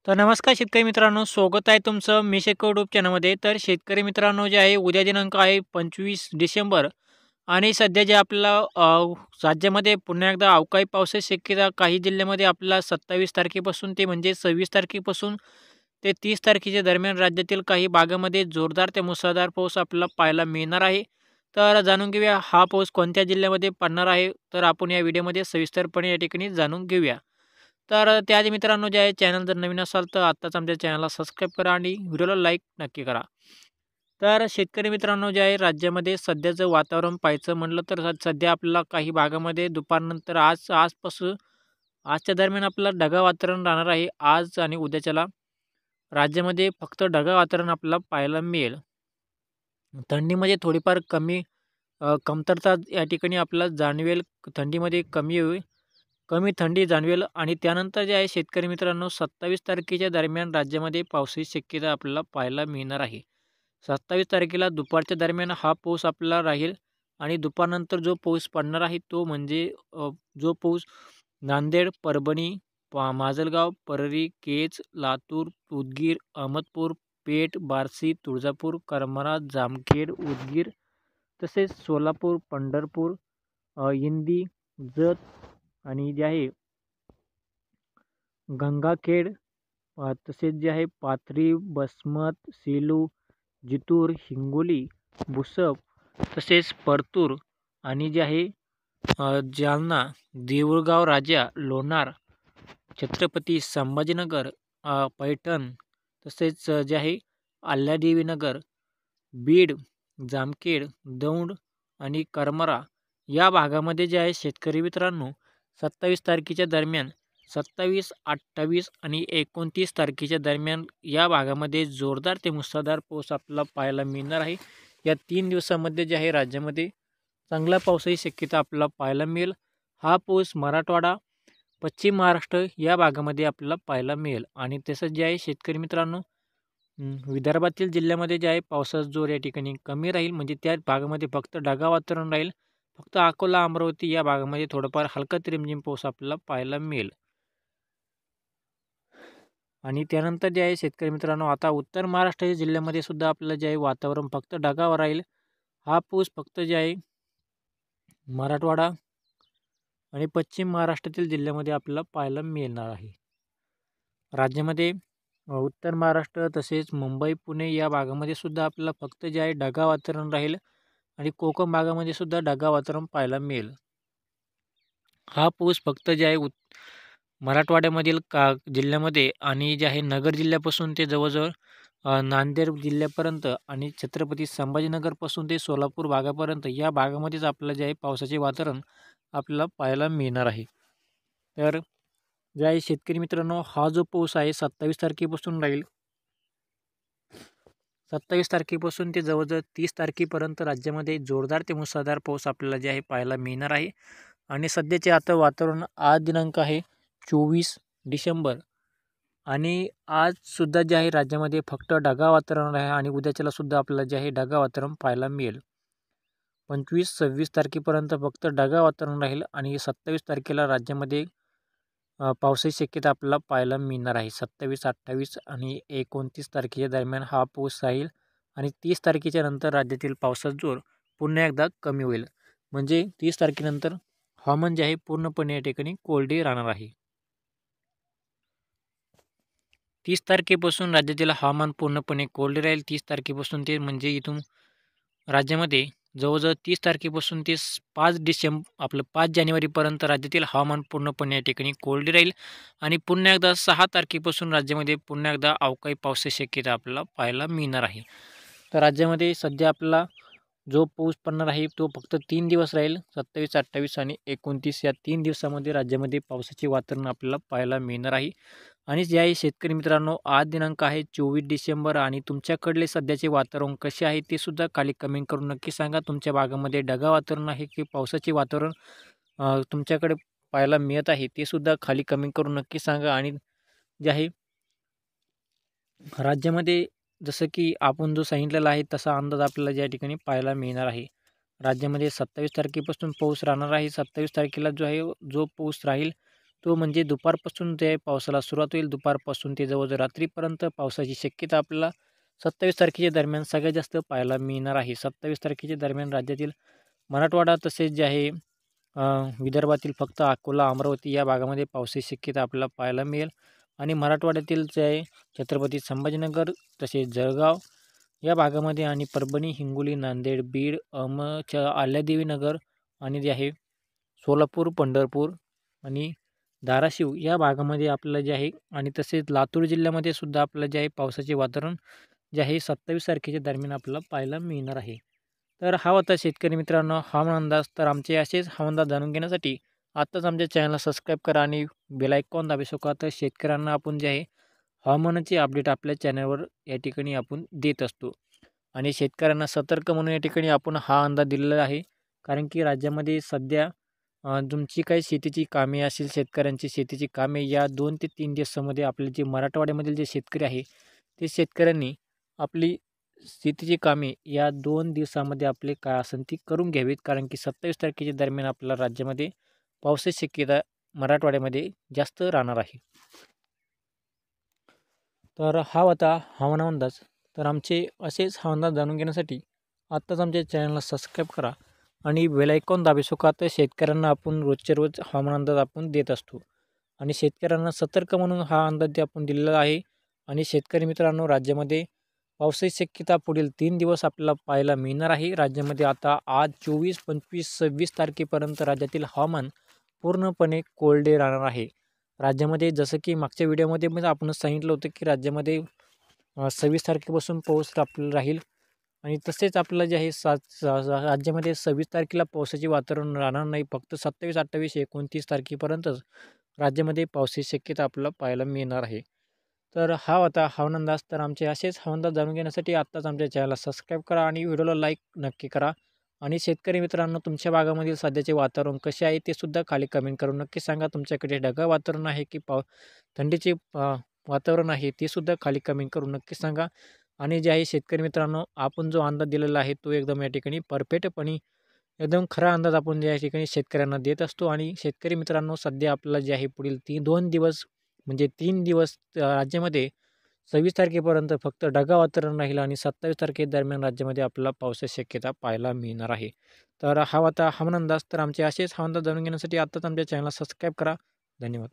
तर नमस्कार शेतकरी मित्रांनो, स्वागत आहे तुमचं मी शेतकरी यूट्यूब चॅनलमध्ये. तर शेतकरी मित्रांनो जे आहे उद्या दिनांक आहे 25 डिसेंबर आणि सध्या जे आपला राज्यामध्ये पुन्हा एकदा अवकाळी पावसाची शक्यता काही जिल्ह्यामध्ये आपल्याला 27 तारखेपासून ते म्हणजे 26 तारखेपासून ते 30 तारखेच्या दरम्यान राज्यातील काही भागामध्ये जोरदार ते मुसळधार पाऊस आपल्याला पाहायला मिळणार आहे. तर जाणून घेऊया हा पाऊस कोणत्या जिल्ह्यामध्ये पडणार आहे. तर आपण या व्हिडिओमध्ये सविस्तरपणे या ठिकाणी जाणून घेऊया. तर त्याआधी मित्रांनो जे आहे चॅनल जर नवीन असाल तर आत्ताच आमच्या चॅनलला सबस्क्राईब करा आणि व्हिडिओला लाईक नक्की करा. तर शेतकरी मित्रांनो जे आहे राज्यामध्ये सध्याचं वातावरण पाहायचं म्हटलं तर सध्या आपल्याला काही भागामध्ये दुपारनंतर आजपासून आजच्या दरम्यान आपल्याला ढगाळ वातावरण राहणार आहे. आज आणि उद्याच्याला राज्यामध्ये फक्त ढगाळ वातावरण आपल्याला पाहायला मिळेल. थंडीमध्ये थोडीफार कमतरता या ठिकाणी आपल्याला जाणवेल. थंडीमध्ये कमी थंडी जाणवेल आणि त्यानंतर जे आहे शेतकरी मित्रांनो 27 तारखेच्या दरम्यान राज्यामध्ये पावसाची शक्यता आपल्याला पाहायला मिळणार आहे. 27 तारखेला दुपारच्या दरम्यान हा पाऊस आपल्याला राहील आणि दुपारनंतर जो पाऊस पडणार आहे तो म्हणजे जो पाऊस नांदेड, परभणी, माजलगाव, परळी, केज, लातूर, उदगीर, अहमदपूर, पेठ, बार्शी, तुळजापूर, करमाळा, जामखेड, उदगीर तसेच सोलापूर, पंढरपूर, इंदी, जत आणि जे आहे गंगाखेड तसेच जे आहे पाथरी, बसमत, सेलू, जितूर, हिंगोली, बुसप तसेच परतूर आणि जे आहे जालना, देऊळगाव राजा, लोणार, छत्रपती संभाजीनगर, पैठण तसेच जे आहे अल्लादेवीनगर, बीड, जामखेड, दौंड आणि करमाळा या भागामध्ये जे आहे शेतकरी मित्रांनो 27 तारखेच्या दरम्यान 27, 28 आणि 29 तारखेच्या दरम्यान या भागामध्ये जोरदार ते मुसळधार पाऊस आपल्याला पाहायला मिळणार आहे. या 3 दिवसामध्ये जे आहे राज्यामध्ये चांगला पावसाची शक्यता आपल्याला पाहायला मिळेल. हा पाऊस मराठवाडा, पश्चिम महाराष्ट्र या भागामध्ये आपल्याला पाहायला मिळेल आणि तसंच जे आहे शेतकरी मित्रांनो विदर्भातील जिल्ह्यामध्ये जे आहे पावसाचा जोर या ठिकाणी कमी राहील म्हणजे त्या भागामध्ये फक्त ढगाळ वातावरण राहील. फक्त अकोला, अमरावती या भागामध्ये थोडंफार हलका ते रिमझिम पाऊस आपल्याला पाहायला मिळेल. आणि त्यानंतर जे आहे शेतकरी मित्रांनो आता उत्तर महाराष्ट्राच्या जिल्ह्यामध्ये सुद्धा आपल्याला जे आहे वातावरण फक्त ढगाळ राहील. हा पाऊस फक्त जे आहे मराठवाडा आणि पश्चिम महाराष्ट्रातील जिल्ह्यामध्ये आपल्याला पाहायला मिळणार आहे. राज्यामध्ये उत्तर महाराष्ट्र तसेच मुंबई, पुणे या भागामध्ये सुद्धा आपल्याला फक्त जे आहे ढगाळ वातावरण राहील आणि कोकण भागामध्ये सुद्धा ढगाळ वातावरण पाहायला मिळेल. हा पाऊस फक्त जे आहे मराठवाड्यामधील जिल्ह्यामध्ये आणि जे आहे नगर जिल्ह्यापासून ते जवळजवळ नांदेड जिल्ह्यापर्यंत आणि छत्रपती संभाजीनगरपासून ते सोलापूर भागापर्यंत या भागामध्येच आपल्याला जे आहे पावसाचे वातावरण आपल्याला पाहायला मिळणार आहे. तर जे आहे शेतकरी मित्रांनो हा जो पाऊस आहे 27 तारखेपासून राहील. 27 तारखेपासून ते जवळजवळ 30 तारखेपर्यंत राज्यामध्ये जोरदार ते मुसळधार पाऊस आपल्याला जे आहे पाहायला मिळणार आहे. आणि सध्याचे आता वातावरण आज दिनांक आहे 24 डिसेंबर आणि आजसुद्धा जे आहे राज्यामध्ये फक्त ढगाळ वातावरण आहे आणि उद्याच्याला सुद्धा आपल्याला जे आहे ढगाळ वातावरण पाहायला मिळेल. 25-26 तारखेपर्यंत फक्त ढगाळ वातावरण राहील आणि 27 तारखेला राज्यामध्ये पावसाची शक्यता आपल्याला पाहायला मिळणार आहे. 27, 28 आणि 29 तारखेच्या दरम्यान हा पाऊस राहील आणि 30 तारखेच्या नंतर राज्यातील पावसाचा जोर पुन्हा एकदा कमी होईल. म्हणजे 30 तारखेनंतर हवामान जे आहे पूर्णपणे या ठिकाणी कोरडे राहणार आहे. 30 तारखेपासून राज्यातील हवामान पूर्णपणे कोरडे राहील. 30 तारखेपासून ते म्हणजे इथून राज्यामध्ये जवळजवळ 30 तारखेपासून ते 5 जानेवारीपर्यंत राज्यातील हवामान पूर्णपणे या ठिकाणी कोरडे राहील आणि पुन्हा एकदा 6 तारखेपासून राज्यामध्ये पुन्हा एकदा अवकाळी पावसाची शक्यता आपल्याला पाहायला मिळणार आहे. तर राज्यामध्ये सध्या आपल्याला जो पाऊस पडणार आहे तो फक्त 3 दिवस राहील. 27, 28 आणि 29 या 3 दिवसामध्ये राज्यामध्ये पावसाचे वातावरण आपल्याला पाहायला मिळणार आहे. आणि जे आहे शेतकरी मित्रांनो आज दिनांक आहे 24 डिसेंबर आणि तुमच्याकडले सध्याचे वातावरण कसे आहे ते सुद्धा खाली कमेंट करून नक्की सांगा. तुमच्या भागामध्ये ढगाळ वातावरण आहे की पावसाचे वातावरण तुमच्याकडे पाहायला मिळत आहे ते सुद्धा खाली कमेंट करून नक्की सांगा. आणि जे आहे राज्यामध्ये जसं की आपण जो सांगितलेला आहे तसा अंदाज आपल्याला या ठिकाणी पाहायला मिळणार आहे. राज्यामध्ये 27 तारखेपासून पाऊस राहणार आहे. 27 तारखेला जो पाऊस राहील तो म्हणजे दुपारपासून ते पावसाला सुरुवात होईल. दुपारपासून ते जवळजवळ रात्रीपर्यंत पावसाची शक्यता आपल्याला 27 तारखेच्या दरम्यान सगळ्यात जास्त पाहायला मिळणार आहे. 27 तारखेच्या दरम्यान राज्यातील मराठवाडा तसेच जे आहे विदर्भातील फक्त अकोला, अमरावती या भागामध्ये पावसाची शक्यता आपल्याला पाहायला मिळेल आणि मराठवाड्यातील जे आहे छत्रपती संभाजीनगर तसेच जळगाव या भागामध्ये आणि परभणी, हिंगोली, नांदेड, बीड, अहिल्यादेवीनगर आणि जे आहे सोलापूर, पंढरपूर आणि धाराशिव या भागामध्ये आपल्याला जे आहे आणि तसेच लातूर जिल्ह्यामध्ये सुद्धा आपल्याला जे आहे पावसाचे वातावरण जे आहे 27 तारखेच्या दरम्यान आपल्याला पाहायला मिळणार आहे. तर हा होता शेतकरी मित्रांनो हवामान अंदाज. तर आमचे असेच हवामान अंदाज जाणून घेण्यासाठी आत्ताच आमच्या चॅनलला सबस्क्राईब करा आणि बेल आयकॉन दाबू शकता. तर शेतकऱ्यांना आपण जे आहे हवामानाची अपडेट आपल्या चॅनलवर या ठिकाणी आपण देत असतो आणि शेतकऱ्यांना सतर्क म्हणून या ठिकाणी आपण हा अंदाज दिलेला आहे. कारण की राज्यामध्ये सध्या तुमची काही शेतीची कामे असेल, शेतकऱ्यांची शेतीची कामे या 2 ते 3 दिवसामध्ये आपले जे मराठवाड्यामधील जे शेतकरी आहे, ते शेतकऱ्यांनी आपली शेतीची कामे या 2 दिवसामध्ये आपले काय असेल ती करून घ्यावीत. कारण की 27 तारखेच्या दरम्यान आपल्याला राज्यामध्ये पावसाची शक्यता मराठवाड्यामध्ये जास्त राहणार आहे. तर हा होता हवामान अंदाज. तर आमचे असेच हवामान अंदाज जाणून घेण्यासाठी आत्ताच आमच्या चॅनलला सबस्क्राईब करा आणि बेल आयकॉन दाबू का. तर शेतकऱ्यांना आपण रोजचे रोज हवामान अंदाज आपण देत असतो आणि शेतकऱ्यांना सतर्क म्हणून हा अंदाज ते आपण दिलेला आहे. आणि शेतकरी मित्रांनो राज्यामध्ये पावसाची शक्यता पुढील 3 दिवस आपल्याला पाहायला मिळणार आहे. राज्यामध्ये आता आज 24, 25, 26 तारखेपर्यंत राज्यातील हवामान पूर्णपणे कोरडे राहणार आहे. राज्यामध्ये जसं की मागच्या व्हिडिओमध्ये पण आपण सांगितलं होतं की राज्यामध्ये 26 तारखेपासून पाऊस आपल्याला राहील आणि तसेच आपल्याला जे आहे राज्यामध्ये 26 तारखेला पावसाचे वातावरण राहणार नाही. फक्त 27, 28, 29 तारखेपर्यंतच राज्यामध्ये पावसाची शक्यता आपल्याला पाहायला मिळणार आहे. तर हा होता हवामान अंदाज. तर आमचे असेच हवामान अंदाज जाणून घेण्यासाठी आत्ताच आमच्या चॅनलला सबस्क्राईब करा आणि व्हिडिओला लाईक नक्की करा. आणि शेतकरी मित्रांनो तुमच्या भागामधील सध्याचे वातावरण कसे आहे ते सुद्धा खाली कमेंट करून नक्की सांगा. तुमच्याकडे ढगाळ वातावरण आहे की थंडीचे वातावरण आहे ते सुद्धा खाली कमेंट करून नक्की सांगा. आणि जे आहे शेतकरी मित्रांनो आपण जो अंदाज दिलेला आहे तो एकदम या ठिकाणी परफेक्टपणे एकदम खरा अंदाज आपण या ठिकाणी शेतकऱ्यांना देत असतो. आणि शेतकरी मित्रांनो सध्या आपल्याला जे आहे पुढील 2 दिवस म्हणजे 3 दिवस राज्यामध्ये 26 तारखेपर्यंत फक्त ढगाळ वातावरण राहील आणि 27 तारखेदरम्यान राज्यामध्ये आपल्याला पावसाची शक्यता पाहायला मिळणार आहे. तर हा होता हवामान अंदाज. तर आमचे असेच हवामान अंदाज जाणून घेण्यासाठी आत्ताच आमच्या चॅनलला सबस्क्राईब करा. धन्यवाद.